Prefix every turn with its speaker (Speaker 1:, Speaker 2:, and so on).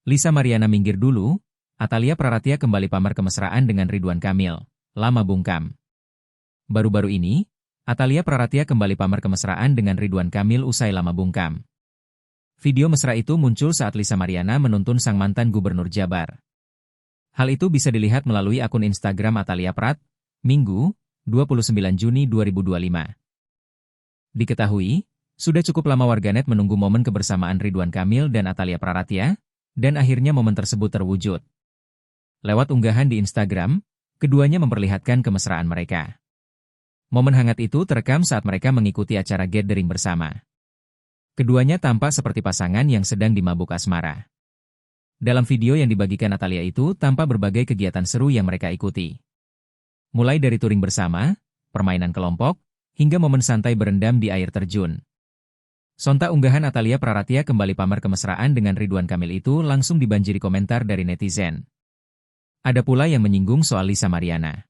Speaker 1: Lisa Mariana minggir dulu, Atalia Praratia kembali pamer kemesraan dengan Ridwan Kamil. Lama bungkam. Baru-baru ini, Atalia Praratia kembali pamer kemesraan dengan Ridwan Kamil usai lama bungkam. Video mesra itu muncul saat Lisa Mariana menuntun sang mantan gubernur Jabar. Hal itu bisa dilihat melalui akun Instagram Atalia Prat, Minggu, 29 Juni 2025. Diketahui, sudah cukup lama warganet menunggu momen kebersamaan Ridwan Kamil dan Atalia Praratia, dan akhirnya momen tersebut terwujud. Lewat unggahan di Instagram, keduanya memperlihatkan kemesraan mereka. Momen hangat itu terekam saat mereka mengikuti acara gathering bersama. Keduanya tampak seperti pasangan yang sedang dimabuk asmara. Dalam video yang dibagikan Atalia itu tampak berbagai kegiatan seru yang mereka ikuti. Mulai dari touring bersama, permainan kelompok, hingga momen santai berendam di air terjun. Sontak unggahan Atalia Praratia kembali pamer kemesraan dengan Ridwan Kamil itu langsung dibanjiri komentar dari netizen. Ada pula yang menyinggung soal Lisa Mariana.